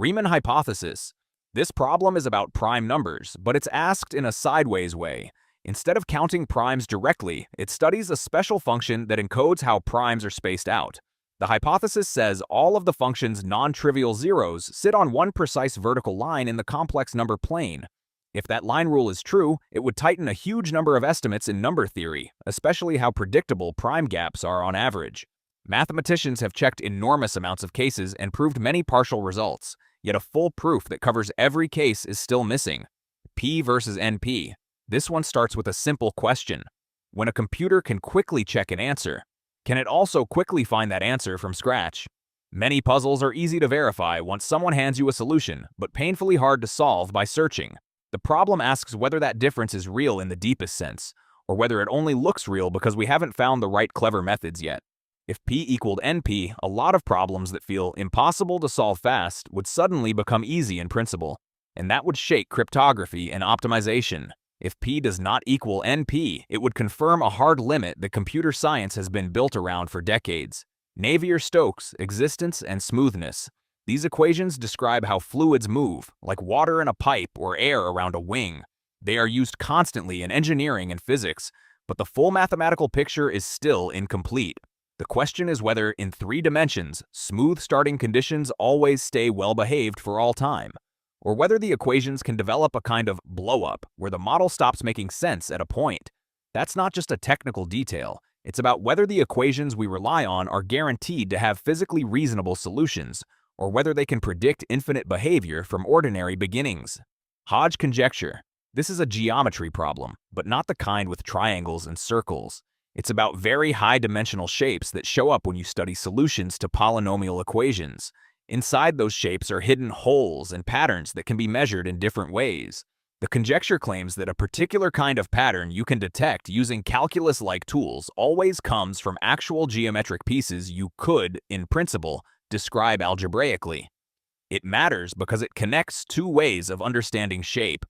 Riemann hypothesis. This problem is about prime numbers, but it's asked in a sideways way. Instead of counting primes directly, it studies a special function that encodes how primes are spaced out. The hypothesis says all of the function's non-trivial zeros sit on one precise vertical line in the complex number plane. If that line rule is true, it would tighten a huge number of estimates in number theory, especially how predictable prime gaps are on average. Mathematicians have checked enormous amounts of cases and proved many partial results, yet a full proof that covers every case is still missing. P versus NP. This one starts with a simple question. When a computer can quickly check an answer, can it also quickly find that answer from scratch? Many puzzles are easy to verify once someone hands you a solution, but painfully hard to solve by searching. The problem asks whether that difference is real in the deepest sense, or whether it only looks real because we haven't found the right clever methods yet. If P equaled NP, a lot of problems that feel impossible to solve fast would suddenly become easy in principle, and that would shake cryptography and optimization. If P does not equal NP, it would confirm a hard limit that computer science has been built around for decades. Navier-Stokes, existence, and smoothness. These equations describe how fluids move, like water in a pipe or air around a wing. They are used constantly in engineering and physics, but the full mathematical picture is still incomplete. The question is whether, in 3 dimensions, smooth starting conditions always stay well-behaved for all time, or whether the equations can develop a kind of blow-up where the model stops making sense at a point. That's not just a technical detail. It's about whether the equations we rely on are guaranteed to have physically reasonable solutions, or whether they can predict infinite behavior from ordinary beginnings. Hodge conjecture. This is a geometry problem, but not the kind with triangles and circles. It's about very high-dimensional shapes that show up when you study solutions to polynomial equations. Inside those shapes are hidden holes and patterns that can be measured in different ways. The conjecture claims that a particular kind of pattern you can detect using calculus-like tools always comes from actual geometric pieces you could, in principle, describe algebraically. It matters because it connects 2 ways of understanding shape,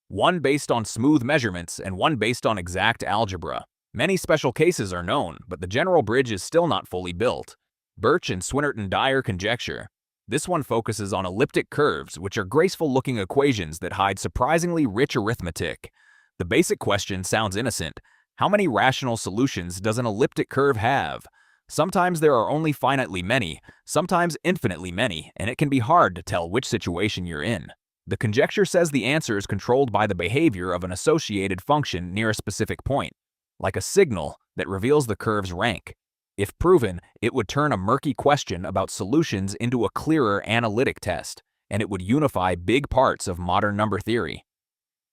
one based on smooth measurements and one based on exact algebra. Many special cases are known, but the general bridge is still not fully built. Birch and Swinnerton-Dyer conjecture. This one focuses on elliptic curves, which are graceful-looking equations that hide surprisingly rich arithmetic. The basic question sounds innocent. How many rational solutions does an elliptic curve have? Sometimes there are only finitely many, sometimes infinitely many, and it can be hard to tell which situation you're in. The conjecture says the answer is controlled by the behavior of an associated function near a specific point, like a signal that reveals the curve's rank. If proven, it would turn a murky question about solutions into a clearer analytic test, and it would unify big parts of modern number theory.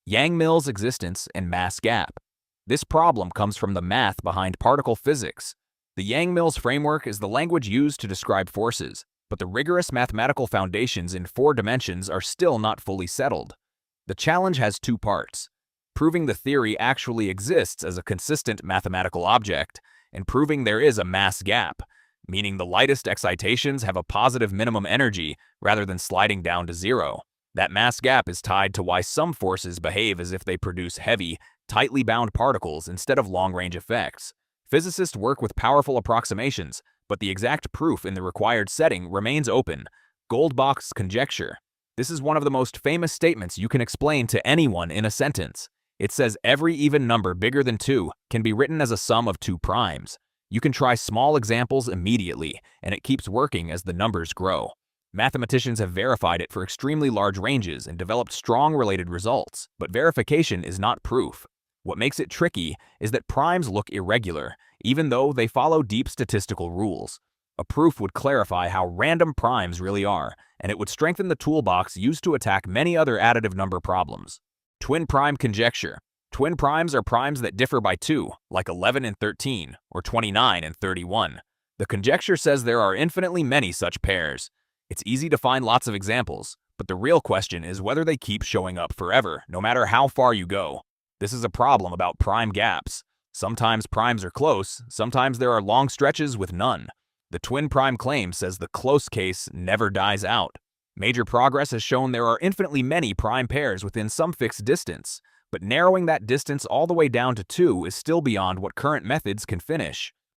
Yang-Mills existence and mass gap. This problem comes from the math behind particle physics. The Yang-Mills framework is the language used to describe forces, but the rigorous mathematical foundations in 4 dimensions are still not fully settled. The challenge has 2 parts: proving the theory actually exists as a consistent mathematical object, and proving there is a mass gap, meaning the lightest excitations have a positive minimum energy rather than sliding down to 0. That mass gap is tied to why some forces behave as if they produce heavy, tightly bound particles instead of long-range effects. Physicists work with powerful approximations, but the exact proof in the required setting remains open. Goldbach's conjecture. This is one of the most famous statements you can explain to anyone in a sentence. It says every even number bigger than 2 can be written as a sum of 2 primes. You can try small examples immediately, and it keeps working as the numbers grow. Mathematicians have verified it for extremely large ranges and developed strong related results, but verification is not proof. What makes it tricky is that primes look irregular, even though they follow deep statistical rules. A proof would clarify how random primes really are, and it would strengthen the toolbox used to attack many other additive number problems. Twin prime conjecture. Twin primes are primes that differ by 2, like 11 and 13, or 29 and 31. The conjecture says there are infinitely many such pairs. It's easy to find lots of examples, but the real question is whether they keep showing up forever, no matter how far you go. This is a problem about prime gaps. Sometimes primes are close, sometimes there are long stretches with none. The twin prime claim says the close case never dies out. Major progress has shown there are infinitely many prime pairs within some fixed distance, but narrowing that distance all the way down to 2 is still beyond what current methods can finish.